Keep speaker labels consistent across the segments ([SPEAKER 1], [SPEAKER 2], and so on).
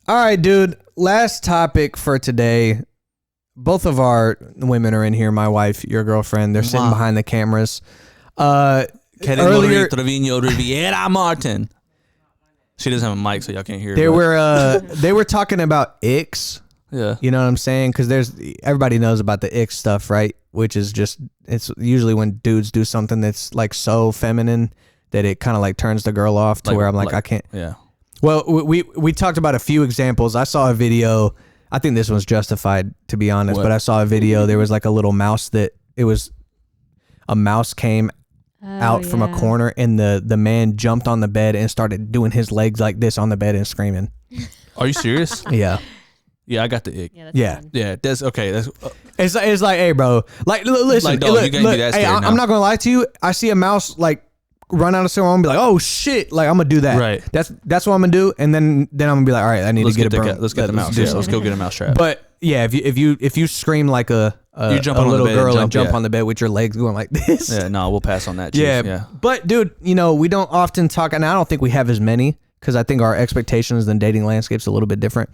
[SPEAKER 1] All right, dude. Last topic for today. Both of our women are in here. My wife, your girlfriend. They're sitting behind the cameras. Earlier,
[SPEAKER 2] Trevino Riviera Martin. She doesn't have a mic, so y'all can't hear.
[SPEAKER 1] They were talking about icks.
[SPEAKER 2] Yeah.
[SPEAKER 1] You know what I'm saying? Because everybody knows about the ick stuff, right? Which is just, it's usually when dudes do something that's like so feminine that it kind of like turns the girl off to where I'm like, I can't.
[SPEAKER 2] Yeah.
[SPEAKER 1] Well, we talked about a few examples. I saw a video. I think this one's justified, to be honest, but I saw a video. There was like a little mouse a mouse came out from a corner, and the man jumped on the bed and started doing his legs like this on the bed and screaming.
[SPEAKER 2] Are you serious?
[SPEAKER 1] Yeah.
[SPEAKER 2] Yeah, I got the ick.
[SPEAKER 1] Yeah.
[SPEAKER 2] That's okay.
[SPEAKER 1] It's like, hey, bro. Like, listen.
[SPEAKER 2] Like, dog, you can't be that
[SPEAKER 1] hey,
[SPEAKER 2] scared now.
[SPEAKER 1] I'm not gonna lie to you. I see a mouse like run out of somewhere, I'm gonna be like, oh shit, like I'm gonna do that.
[SPEAKER 2] Right.
[SPEAKER 1] That's what I'm gonna do, and then I'm gonna be like, all right, I need to get a broom.
[SPEAKER 2] Let's get the mouse. Yeah, let's go get a mouse trap.
[SPEAKER 1] But yeah, if you scream like a little girl and jump on the bed with your legs going like this.
[SPEAKER 2] Yeah, no, we'll pass on that. Chief. Yeah.
[SPEAKER 1] But dude, we don't often talk, and I don't think we have as many because I think our expectations and dating landscape's a little bit different.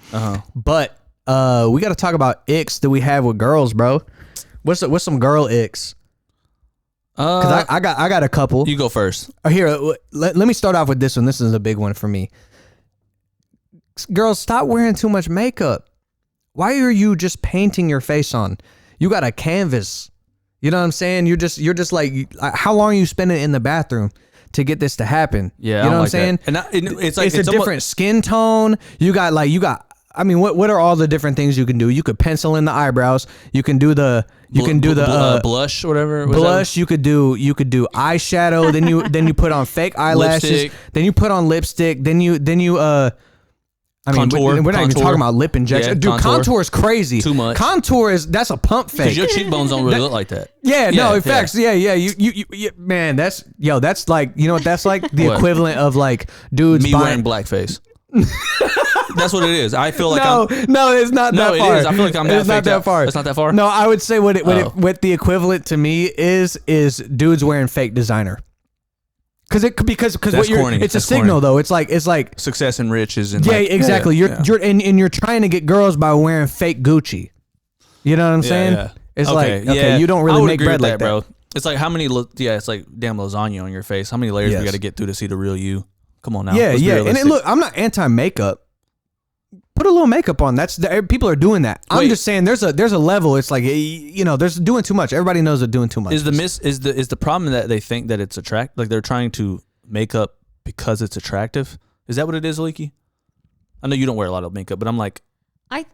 [SPEAKER 1] But we got to talk about icks that we have with girls, bro. What's some girl icks? Because I got a couple.
[SPEAKER 2] You go first.
[SPEAKER 1] Here, let me start off with this one. This is a big one for me. Girls, stop wearing too much makeup. Why are you just painting your face on? You got a canvas. You know what I'm saying? You're just like, how long are you spending in the bathroom to get this to happen?
[SPEAKER 2] Yeah,
[SPEAKER 1] you know what I'm saying?
[SPEAKER 2] And it's
[SPEAKER 1] a different skin tone. You got. I mean, what are all the different things you can do? You could pencil in the eyebrows. You can do the
[SPEAKER 2] blush, whatever.
[SPEAKER 1] Blush. You could do eyeshadow. then you put on fake eyelashes.
[SPEAKER 2] Lipstick.
[SPEAKER 1] Then you put on lipstick. Then you I mean,
[SPEAKER 2] contour.
[SPEAKER 1] We're not even talking about lip injection.
[SPEAKER 2] Yeah,
[SPEAKER 1] dude, contour is crazy.
[SPEAKER 2] Too much.
[SPEAKER 1] That's a pump fake.
[SPEAKER 2] Because your cheekbones don't really look like that.
[SPEAKER 1] Yeah, no, in fact, yeah. You man, that's like, you know what that's like? The equivalent of like dudes
[SPEAKER 2] wearing blackface. That's what it is. I feel like
[SPEAKER 1] no, it's not that far.
[SPEAKER 2] It is. I feel like I'm
[SPEAKER 1] It's not that far.
[SPEAKER 2] It's not that far?
[SPEAKER 1] No, I would say what the equivalent to me is dudes wearing fake designer. Because what it's a signal though. It's like
[SPEAKER 2] success and riches and
[SPEAKER 1] exactly. You're trying to get girls by wearing fake Gucci. You know what I'm saying?
[SPEAKER 2] Yeah.
[SPEAKER 1] It's you don't really make bread like that,
[SPEAKER 2] bro. It's like how many? It's like damn lasagna on your face. How many layers we got to get through to see the real you? Come on now.
[SPEAKER 1] Yeah. And look, I'm not anti makeup. Put a little makeup on. People are doing that. I'm just saying there's a level. It's like, there's doing too much. Everybody knows they're doing too much.
[SPEAKER 2] Is the problem that they think that it's attractive? Like they're trying to make up because it's attractive? Is that what it is, Leaky? I know you don't wear a lot of makeup, but I'm like,
[SPEAKER 3] I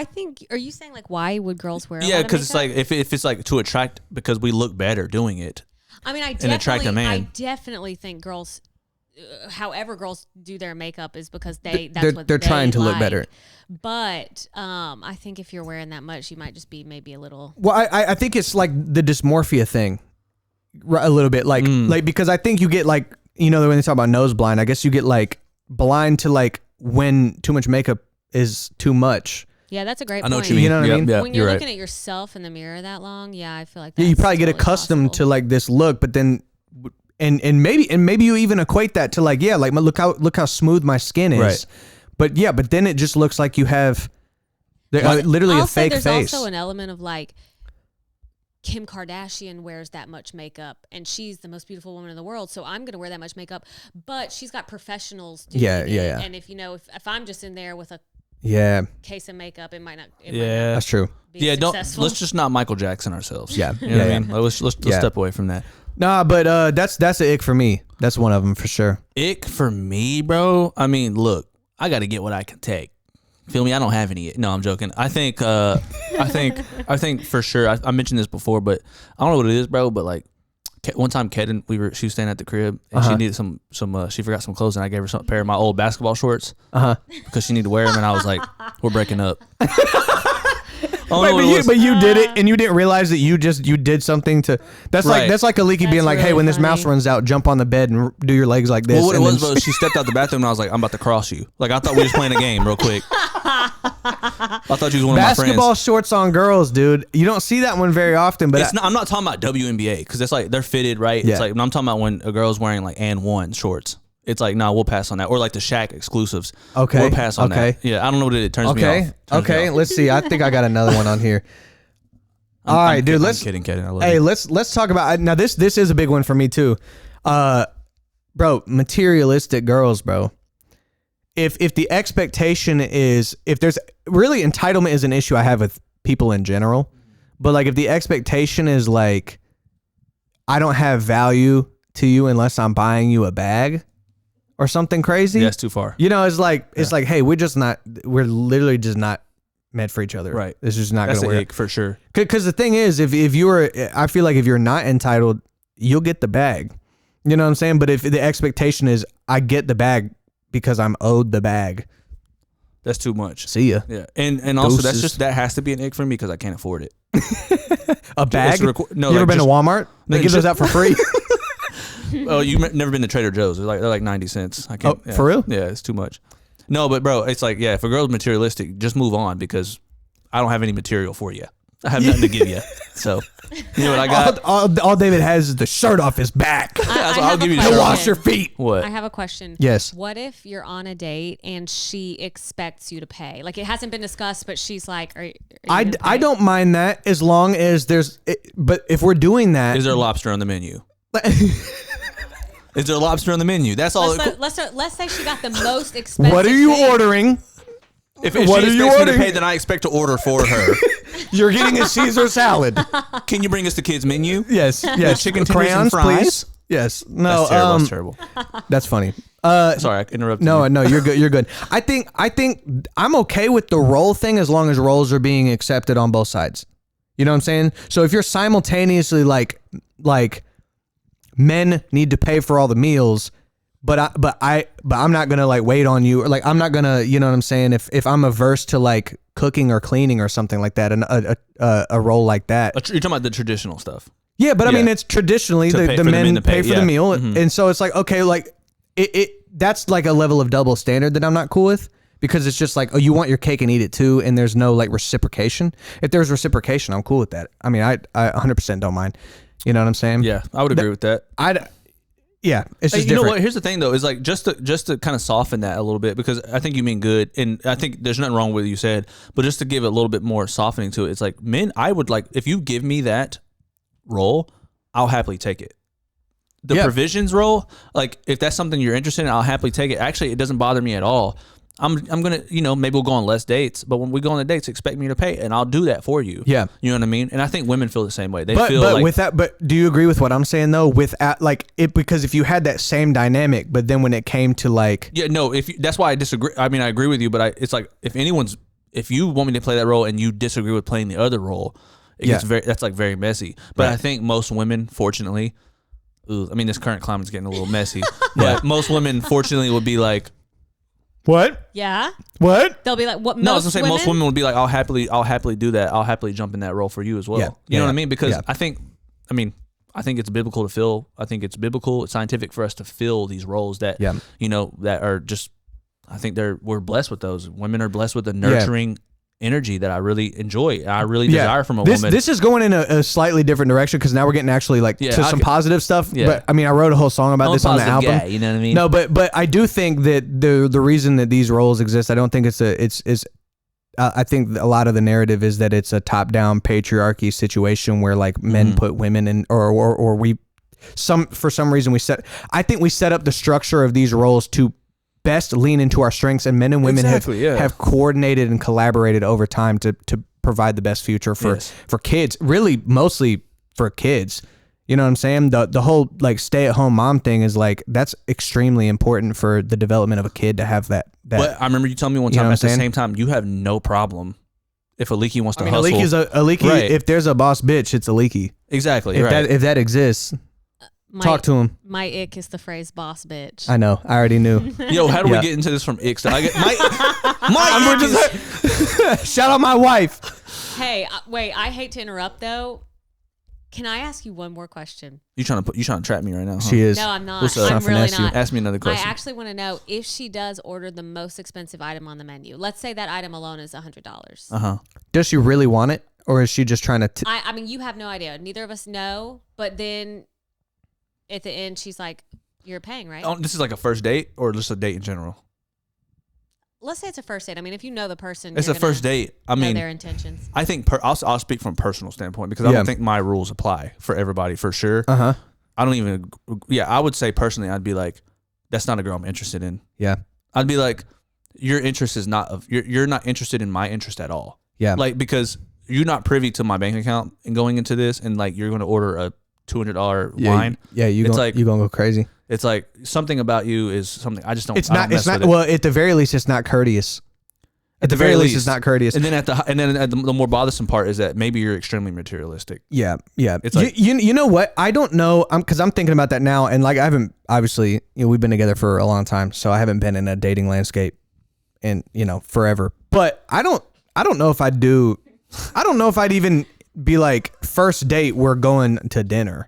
[SPEAKER 3] think. Are you saying like why would girls wear?
[SPEAKER 2] Yeah, because it's like if it's like to attract because we look better doing it.
[SPEAKER 3] I mean,
[SPEAKER 2] attract a man.
[SPEAKER 3] I definitely think girls. However girls do their makeup is because they're
[SPEAKER 1] trying to look better.
[SPEAKER 3] But I think if you're wearing that much, you might just be maybe a little.
[SPEAKER 1] Well, I think it's like the dysmorphia thing, a little bit like because I think you get like when they talk about nose blind, I guess you get like blind to like when too much makeup is too much.
[SPEAKER 3] Yeah, that's a great point.
[SPEAKER 2] I know what you mean.
[SPEAKER 1] You know what I mean?
[SPEAKER 2] Yeah,
[SPEAKER 3] when you're looking at yourself in the mirror that long, I feel like that's
[SPEAKER 1] you probably get
[SPEAKER 3] totally
[SPEAKER 1] accustomed to like this look, but then. And maybe you even equate that to like look how smooth my skin is,
[SPEAKER 2] right.
[SPEAKER 1] but then it just looks like you have literally a fake face.
[SPEAKER 3] There's also an element of like Kim Kardashian wears that much makeup and she's the most beautiful woman in the world, so I'm gonna wear that much makeup, but she's got professionals doing it. And if if I'm just in there with a case of makeup, it might not.
[SPEAKER 1] That's true.
[SPEAKER 3] Successful.
[SPEAKER 2] Let's just not Michael Jackson ourselves.
[SPEAKER 1] Yeah,
[SPEAKER 2] you know what I mean? Let's step away from that.
[SPEAKER 1] Nah, but that's an ick for me. That's one of them for sure.
[SPEAKER 2] Ick for me, bro. I mean, look, I got to get what I can take. Feel me? I don't have any. No, I'm joking. I think for sure. I mentioned this before, but I don't know what it is, bro. But like one time, Kedden, she was staying at the crib and she needed some. She forgot some clothes, and I gave her a pair of my old basketball shorts because she needed to wear them, and I was like, "We're breaking up."
[SPEAKER 1] But you did it, and you didn't realize that you did something to. That's like a Leaky being like, really "Hey, when this mouse runs out, jump on the bed and do your legs like this."
[SPEAKER 2] Well, what it was, bro, she stepped out the bathroom, and I was like, "I'm about to cross you." Like I thought we was playing a game, real quick. I thought you was one of my friends.
[SPEAKER 1] Basketball shorts on girls, dude. You don't see that one very often, but
[SPEAKER 2] I'm not talking about WNBA because it's like they're fitted, right? Yeah. It's like I'm talking about when a girl's wearing like and one shorts. it's like, nah, we'll pass on that. Or like the Shaq exclusives.
[SPEAKER 1] Okay.
[SPEAKER 2] We'll pass on that. Yeah, I don't know what it turns me off.
[SPEAKER 1] Okay, let's see. I think I got another one on here. All right, dude.
[SPEAKER 2] I'm kidding. I love
[SPEAKER 1] hey,
[SPEAKER 2] you.
[SPEAKER 1] let's talk about now. This is a big one for me too, bro. Materialistic girls, bro. If the expectation is, if there's really, entitlement is an issue I have with people in general, but like if the expectation is like, I don't have value to you unless I'm buying you a bag or something crazy.
[SPEAKER 2] That's too far.
[SPEAKER 1] You know, it's like hey, we're literally just not meant for each other.
[SPEAKER 2] Right.
[SPEAKER 1] It's just not going to work.
[SPEAKER 2] For sure.
[SPEAKER 1] Because the thing is, if you're, I feel like if you're not entitled, you'll get the bag. You know what I'm saying? But if the expectation is, I get the bag because I'm owed the bag.
[SPEAKER 2] That's too much.
[SPEAKER 1] See ya.
[SPEAKER 2] Yeah. And also that has to be an ick for me because I can't afford it.
[SPEAKER 1] A bag?
[SPEAKER 2] No,
[SPEAKER 1] you ever been to Walmart? They give those out for free.
[SPEAKER 2] Oh, you've never been to Trader Joe's? They're like 90 cents. I can't.
[SPEAKER 1] For real?
[SPEAKER 2] Yeah, it's too much. No, but bro, it's like, yeah, if a girl's materialistic, just move on because I don't have any material for you. I have nothing to give you. So, you know what I got?
[SPEAKER 1] All David has is the shirt off his back.
[SPEAKER 2] I'll give you
[SPEAKER 1] to wash your feet.
[SPEAKER 2] What?
[SPEAKER 3] I have a question.
[SPEAKER 1] Yes.
[SPEAKER 3] What if you're on a date and she expects you to pay? Like, it hasn't been discussed, but she's like, are you
[SPEAKER 1] I don't mind that as long as but if we're doing that.
[SPEAKER 2] Is there lobster on the menu? Is there lobster on the menu? That's all.
[SPEAKER 3] Let's say she got the most expensive.
[SPEAKER 1] What are you ordering?
[SPEAKER 2] If she expects me to pay, then I expect to order for her.
[SPEAKER 1] You're getting a Caesar salad.
[SPEAKER 2] Can you bring us the kids' menu?
[SPEAKER 1] Yes.
[SPEAKER 2] Chicken
[SPEAKER 1] crayons,
[SPEAKER 2] and fries.
[SPEAKER 1] Please. Yes. No.
[SPEAKER 2] That's terrible.
[SPEAKER 1] That's funny.
[SPEAKER 2] Sorry, I interrupted.
[SPEAKER 1] No, you're good. You're good. I think I'm okay with the role thing as long as roles are being accepted on both sides. You know what I'm saying? So if you're simultaneously like men need to pay for all the meals, but I'm not gonna like wait on you, or like I'm not gonna, you know what I'm saying? If I'm averse to like cooking or cleaning or something like that, and a role like that.
[SPEAKER 2] You're talking about the traditional stuff.
[SPEAKER 1] Yeah, but I mean, it's traditionally the men pay for the meal, and so it's like, okay, like that's like a level of double standard that I'm not cool with, because it's just like, oh, you want your cake and eat it too, and there's no like reciprocation. If there's reciprocation, I'm cool with that. I mean, I 100% don't mind. You know what I'm saying?
[SPEAKER 2] Yeah, I would agree with that.
[SPEAKER 1] Yeah, it's just
[SPEAKER 2] you
[SPEAKER 1] different.
[SPEAKER 2] know what? Here's the thing, though, is like just to kind of soften that a little bit, because I think you mean good, and I think there's nothing wrong with what you said, but just to give it a little bit more softening to it, it's like, men, I would like, if you give me that role, I'll happily take it. The provisions role, like if that's something you're interested in, I'll happily take it. Actually, it doesn't bother me at all. I'm gonna, maybe we'll go on less dates, but when we go on the dates, expect me to pay, and I'll do that for you. Yeah, you know what I mean. And I think women feel the same way. They feel like
[SPEAKER 1] with that. But do you agree with what I'm saying though? Because if you had that same dynamic, but then when it came to like,
[SPEAKER 2] that's why I disagree. I mean, I agree with you, but it's like if you want me to play that role and you disagree with playing the other role, that's like very messy. But I think most women, fortunately, I mean, this current climate's getting a little messy, but most women, fortunately, would be like,
[SPEAKER 1] what?
[SPEAKER 3] Yeah.
[SPEAKER 1] What?
[SPEAKER 3] They'll be like, what?
[SPEAKER 2] No, I was gonna say most women would be like, I'll happily do that. I'll happily jump in that role for you as well. You know what I mean? Because I think it's biblical to fill. I think it's biblical, it's scientific for us to fill these roles that that are just. I think we're blessed with those. Women are blessed with the nurturing energy that I really enjoy. I really desire from a woman.
[SPEAKER 1] This is going in a slightly different direction, because now we're getting actually to some positive stuff. Yeah. But I mean, I wrote a whole song about this on the album.
[SPEAKER 2] Guy, you know what I mean?
[SPEAKER 1] No, but I do think that the reason that these roles exist, I don't think I think a lot of the narrative is that it's a top-down patriarchy situation where like men put women in, or we for some reason I think we set up the structure of these roles to best lean into our strengths, and men and women have coordinated and collaborated over time to provide the best future for kids, really mostly for kids. You know what I'm saying? The whole like stay-at-home mom thing is like, that's extremely important for the development of a kid to have that.
[SPEAKER 2] But I remember you telling me one time, at the same time, you have no problem if a leaky wants to hustle.
[SPEAKER 1] A leaky. Right. If there's a boss bitch, it's a leaky.
[SPEAKER 2] Exactly.
[SPEAKER 1] If that exists. Talk to him.
[SPEAKER 3] My ick is the phrase "boss bitch."
[SPEAKER 1] I know. I already knew.
[SPEAKER 2] Yo, how do we get into this from icks? My ick is...
[SPEAKER 1] Shout out my wife.
[SPEAKER 3] Hey, wait. I hate to interrupt though. Can I ask you one more question?
[SPEAKER 2] You trying to trap me right now? Huh?
[SPEAKER 1] She is.
[SPEAKER 3] No, I'm not. I'm really not.
[SPEAKER 2] Ask me another question.
[SPEAKER 3] I actually want to know if she does order the most expensive item on the menu. Let's say that item alone is $100.
[SPEAKER 1] Does she really want it, or is she just trying to?
[SPEAKER 3] I mean, you have no idea. Neither of us know. But then, at the end, she's like, you're paying, right?
[SPEAKER 2] Oh, this is like a first date or just a date in general?
[SPEAKER 3] Let's say it's a first date. I mean, if you know the person,
[SPEAKER 2] it's a first date. I mean,
[SPEAKER 3] their intentions.
[SPEAKER 2] I think I'll speak from a personal standpoint because I don't think my rules apply for everybody for sure. I don't even. Yeah, I would say personally, I'd be like, that's not a girl I'm interested in.
[SPEAKER 1] Yeah,
[SPEAKER 2] I'd be like, your interest is not of you're not interested in my interest at all.
[SPEAKER 1] Yeah,
[SPEAKER 2] like because you're not privy to my bank account and going into this, and like you're going to order a $200 wine.
[SPEAKER 1] Yeah, you gonna go crazy.
[SPEAKER 2] It's like something about you is something I just don't.
[SPEAKER 1] It's not. It's not. Well, at the very least, it's not courteous. At the very least, it's not courteous.
[SPEAKER 2] And then the more bothersome part is that maybe you're extremely materialistic.
[SPEAKER 1] Yeah, yeah.
[SPEAKER 2] It's like
[SPEAKER 1] you know what? I don't know. Because I'm thinking about that now, and like I haven't obviously we've been together for a long time, so I haven't been in a dating landscape in forever. But I don't know if I'd do. I don't know if I'd even be like first date. We're going to dinner.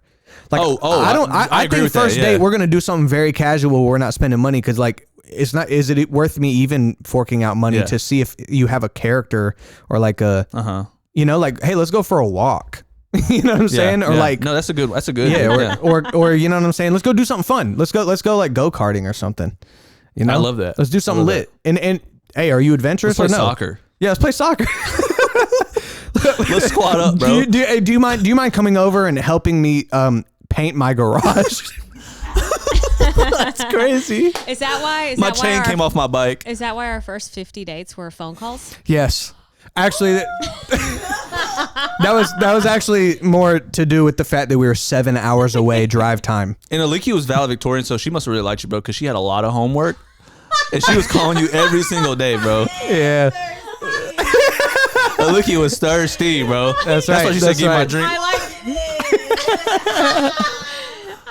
[SPEAKER 1] Like I
[SPEAKER 2] agree
[SPEAKER 1] think
[SPEAKER 2] with
[SPEAKER 1] first
[SPEAKER 2] that, yeah.
[SPEAKER 1] date we're gonna do something very casual. Where we're not spending money because like. It's not. Is it worth me even forking out money to see if you have a character or like a, like, hey, let's go for a walk. You know what I'm saying? Or like,
[SPEAKER 2] no, that's a good.
[SPEAKER 1] Yeah. Or you know what I'm saying? Let's go do something fun. Let's go like go karting or something. You know,
[SPEAKER 2] I love that.
[SPEAKER 1] Let's do something lit. And hey, are you adventurous
[SPEAKER 2] or no?
[SPEAKER 1] Soccer. Yeah, let's play soccer.
[SPEAKER 2] Let's squat up, bro.
[SPEAKER 1] Do you mind coming over and helping me paint my garage? That's crazy.
[SPEAKER 3] Is that why?
[SPEAKER 2] My chain came off my bike.
[SPEAKER 3] Is that why our first 50 dates were phone calls?
[SPEAKER 1] Yes. Actually, that was actually more to do with the fact that we were 7 hours away drive time.
[SPEAKER 2] And Aliki was valedictorian, so she must have really liked you, bro, because she had a lot of homework. And she was calling you every single day, bro.
[SPEAKER 1] Yeah.
[SPEAKER 2] Aliki was thirsty, bro.
[SPEAKER 1] That's right.
[SPEAKER 2] That's why she said, give my drink.
[SPEAKER 3] I like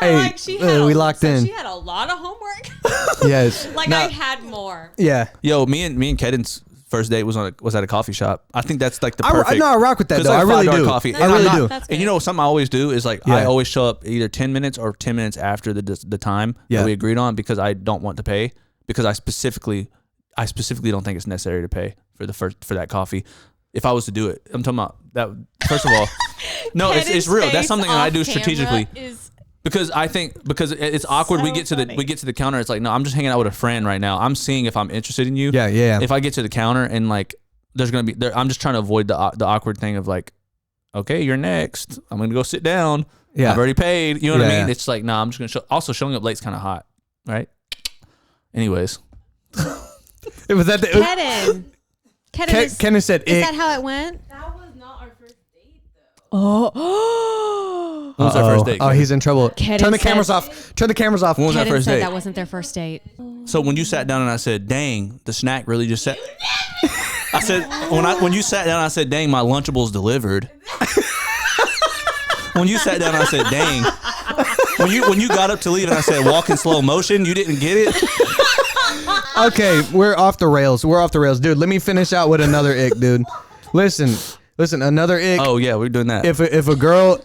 [SPEAKER 1] Hey, we locked in.
[SPEAKER 3] She had a lot of homework.
[SPEAKER 1] Yes.
[SPEAKER 3] I had more.
[SPEAKER 1] Yeah.
[SPEAKER 2] Yo, me and Keden's first date was at a coffee shop. I think that's like the perfect.
[SPEAKER 1] I rock with that though.
[SPEAKER 2] Like
[SPEAKER 1] I really do.
[SPEAKER 2] Coffee.
[SPEAKER 1] I really do.
[SPEAKER 2] And you know something I always do is like I always show up either 10 minutes or 10 minutes after the time that we agreed on because I don't want to pay because I specifically don't think it's necessary to pay for that coffee. If I was to do it, I'm talking about that. First of all, no, it's real. That's something that I do strategically. Because it's awkward. We get to the counter. It's like, no, I'm just hanging out with a friend right now. I'm seeing if I'm interested in you.
[SPEAKER 1] Yeah.
[SPEAKER 2] If I get to the counter and like, there's gonna be there, I'm just trying to avoid the awkward thing of like, okay, you're next. I'm gonna go sit down. Yeah, I've already paid. You know what I mean? It's like, no, I'm just gonna also showing up late's kind of hot, right? Anyways,
[SPEAKER 1] it was that Kenan said,
[SPEAKER 3] "Is that how it went?"
[SPEAKER 4] That was not our first date, though.
[SPEAKER 3] Oh.
[SPEAKER 2] When was our first date?
[SPEAKER 1] Oh, he's in trouble.
[SPEAKER 3] Turn
[SPEAKER 1] the cameras off. Turn the cameras off.
[SPEAKER 2] When was our first date?
[SPEAKER 3] That wasn't their first date.
[SPEAKER 2] So when you sat down and I said, "Dang, the snack really just sat." I said when you sat down, I said, "Dang, my Lunchable's delivered." When you sat down, I said, "Dang." When you got up to leave and I said, "Walk in slow motion," you didn't get it.
[SPEAKER 1] Okay, we're off the rails. Dude, let me finish out with another ick, dude. Listen, another ick.
[SPEAKER 2] Oh yeah, we're doing that.
[SPEAKER 1] If a girl,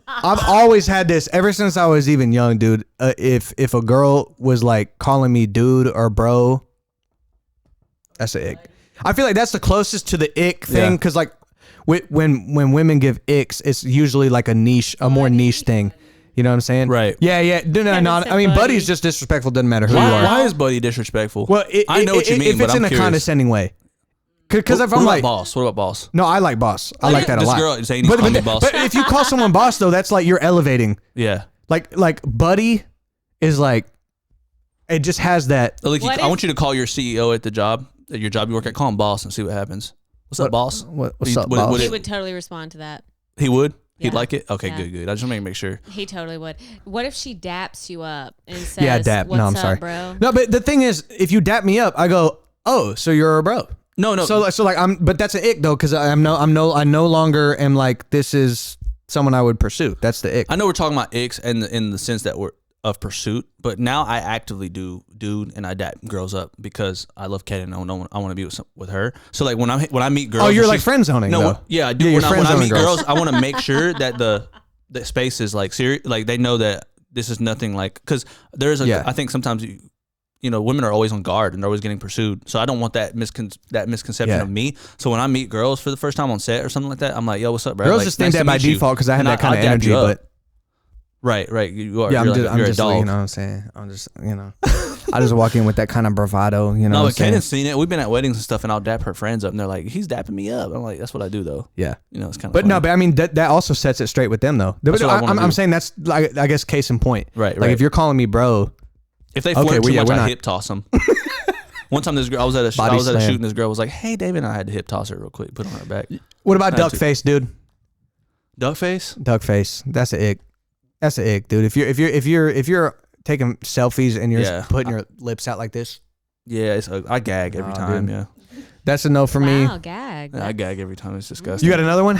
[SPEAKER 1] I've always had this ever since I was even young, dude. If a girl was like calling me dude or bro, that's an ick. I feel like that's the closest to the ick thing because like when women give icks, it's usually like a more niche thing. You know what I'm saying?
[SPEAKER 2] Right.
[SPEAKER 1] Yeah. No. I mean, buddy's just disrespectful. Doesn't matter who you are.
[SPEAKER 2] Why is buddy disrespectful?
[SPEAKER 1] Well,
[SPEAKER 2] I know what you mean,
[SPEAKER 1] if
[SPEAKER 2] but
[SPEAKER 1] it's
[SPEAKER 2] I'm
[SPEAKER 1] in a
[SPEAKER 2] curious.
[SPEAKER 1] condescending way. Because if
[SPEAKER 2] what
[SPEAKER 1] I'm
[SPEAKER 2] about
[SPEAKER 1] like
[SPEAKER 2] boss? What about boss?
[SPEAKER 1] No, I like boss. I like that a lot.
[SPEAKER 2] This girl Zane calls me boss.
[SPEAKER 1] But if you call someone boss though, that's like you're elevating.
[SPEAKER 2] Yeah.
[SPEAKER 1] Like buddy is like it just has that.
[SPEAKER 2] I want you to call your CEO at your job you work at. Call him boss and see what happens. What's up, boss?
[SPEAKER 1] What's up, boss?
[SPEAKER 3] He would totally respond to that.
[SPEAKER 2] He would. He'd
[SPEAKER 3] Yeah.
[SPEAKER 2] like it? Okay,
[SPEAKER 3] Yeah.
[SPEAKER 2] good. I just want to make sure.
[SPEAKER 3] He totally would. What if she daps you up and says,
[SPEAKER 1] Yeah, dap.
[SPEAKER 3] What's
[SPEAKER 1] No, I'm
[SPEAKER 3] up,
[SPEAKER 1] sorry,
[SPEAKER 3] bro?
[SPEAKER 1] No, but the thing is, if you dap me up, I go, oh, so you're a bro.
[SPEAKER 2] No.
[SPEAKER 1] So like but that's an ick though, because I no longer am like this is someone I would pursue. That's the ick.
[SPEAKER 2] I know we're talking about icks and in the sense that we're of pursuit, but now I actively do dude and I dap girls up because I love Kat and I want to be with her. So like when I meet girls,
[SPEAKER 1] Oh, you're like friend zoning.
[SPEAKER 2] No,
[SPEAKER 1] though.
[SPEAKER 2] yeah, I do.
[SPEAKER 1] Yeah,
[SPEAKER 2] when I meet
[SPEAKER 1] girls.
[SPEAKER 2] girls, I want to make sure that the space is like serious, like they know that this is nothing like because there's I think sometimes women are always on guard and they're always getting pursued. So I don't want that misconception of me. So when I meet girls for the first time on set or something like that, I'm like, yo, what's up, bro?
[SPEAKER 1] Girls
[SPEAKER 2] like,
[SPEAKER 1] just think
[SPEAKER 2] nice
[SPEAKER 1] that by default because I have that kind of energy, but
[SPEAKER 2] Right. You are.
[SPEAKER 1] Yeah,
[SPEAKER 2] you're
[SPEAKER 1] I'm
[SPEAKER 2] like, you're
[SPEAKER 1] just
[SPEAKER 2] a dog.
[SPEAKER 1] you know what I'm saying. I'm just, you know, I just walk in with that kind of bravado, you know.
[SPEAKER 2] No,
[SPEAKER 1] what
[SPEAKER 2] but Kenan's seen it. We've been at weddings and stuff, and I'll dap her friends up, and they're like, "He's dapping me up." I'm like, "That's what I do, though."
[SPEAKER 1] Yeah,
[SPEAKER 2] you know, it's kind of.
[SPEAKER 1] But funny. No, but I mean that also sets it straight with them, though. I'm saying that's like, I guess, case in point.
[SPEAKER 2] Right.
[SPEAKER 1] Like if you're calling me bro,
[SPEAKER 2] if they flirt too much, I hip toss them. One time, this girl, I was at a shoot, and this girl was like, "Hey, David," and I had to hip toss her real quick, put her on her back.
[SPEAKER 1] What about duck face, dude?
[SPEAKER 2] Duck face?
[SPEAKER 1] Duck face. That's an ick. That's an ick, dude. If you're taking selfies and you're putting your lips out like this.
[SPEAKER 2] Yeah, I gag every time. Dude. Yeah,
[SPEAKER 1] that's a no for me.
[SPEAKER 3] Wow, gag.
[SPEAKER 2] Yeah, I gag every time. It's disgusting.
[SPEAKER 1] You got another one?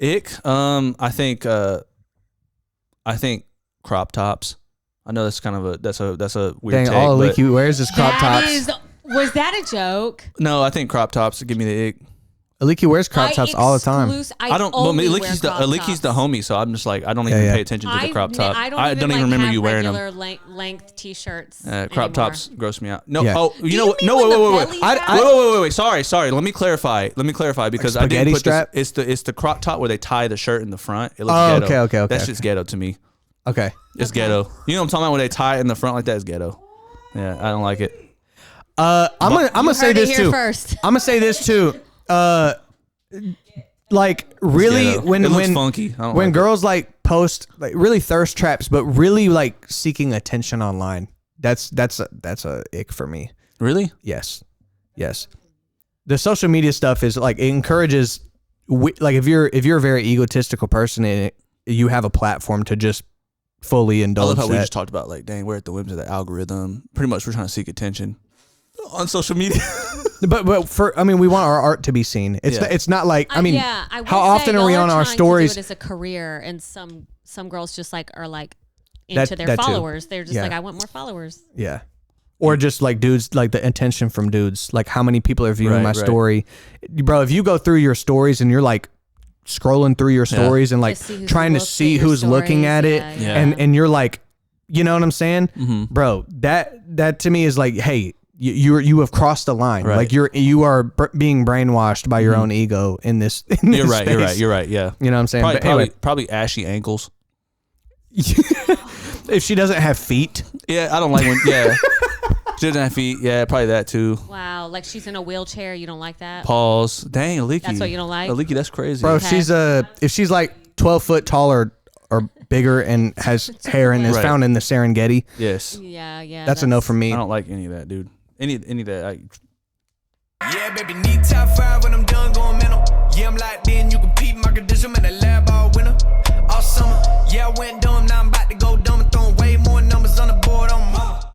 [SPEAKER 2] Ick. I think crop tops. I know that's kind of a weird. Dang, take,
[SPEAKER 1] all Leaky wears is crop tops.
[SPEAKER 3] Was that a joke?
[SPEAKER 2] No, I think crop tops give me the ick.
[SPEAKER 1] Aliki wears crop tops all the time.
[SPEAKER 2] I don't. But Aliki's the homie, so I'm just like I don't even pay attention to the crop top. I don't even remember you wearing them.
[SPEAKER 3] Length t-shirts.
[SPEAKER 2] Crop tops gross me out. No. Yeah. Oh, you know what? No. Wait. Sorry. Let me clarify because like I didn't put strap? This. It's the crop top where they tie the shirt in the front. It looks ghetto.
[SPEAKER 1] Okay.
[SPEAKER 2] That's just ghetto to me.
[SPEAKER 1] Okay.
[SPEAKER 2] It's ghetto. You know what I'm talking about when they tie it in the front like that is ghetto. Yeah, I don't like it.
[SPEAKER 1] I'm gonna say this too. I'm gonna say this too. Like really when girls like post like really thirst traps, but really like seeking attention online. That's a ick for me.
[SPEAKER 2] Really?
[SPEAKER 1] Yes. The social media stuff is like it encourages like if you're a very egotistical person and you have a platform to just fully indulge.
[SPEAKER 2] I love how we just talked about like, dang, we're at the whims of the algorithm. Pretty much, we're trying to seek attention on social media. but
[SPEAKER 1] we want our art to be seen. It's not like how often are we on our stories?
[SPEAKER 3] To do it as a career, and some girls just like are like into their followers. They're just like, I want more followers.
[SPEAKER 1] Yeah. Or just like dudes, like the attention from dudes, like how many people are viewing my story, bro. If you go through your stories and you're like scrolling through your stories and like trying to see who's looking at it, and you're like, you know what I'm saying, bro? That to me is like, hey, you have crossed the line. Right. Like you are being brainwashed by your own ego in this.
[SPEAKER 2] You're right. You're right. Yeah.
[SPEAKER 1] You know what I'm saying?
[SPEAKER 2] Probably ashy ankles.
[SPEAKER 1] If she doesn't have feet.
[SPEAKER 2] Yeah, I don't like when. Yeah. She doesn't have feet. Yeah, probably that too.
[SPEAKER 3] Wow, like she's in a wheelchair. You don't like that?
[SPEAKER 2] Pause. Dang, Aliki.
[SPEAKER 3] That's what you don't like?
[SPEAKER 2] Aliki, that's crazy.
[SPEAKER 1] Bro, if she's like 12 foot taller or bigger and has hair and is found in the Serengeti.
[SPEAKER 2] Yes.
[SPEAKER 3] Yeah.
[SPEAKER 1] That's a no for me.
[SPEAKER 2] I don't like any of that, dude. Any of that.
[SPEAKER 5] Yeah, baby, need top 5 when I'm done going mental. Yeah, I'm locked in. You can peep my condition in the lab all winter. All summer. Yeah, I went dumb. Now I'm about to go.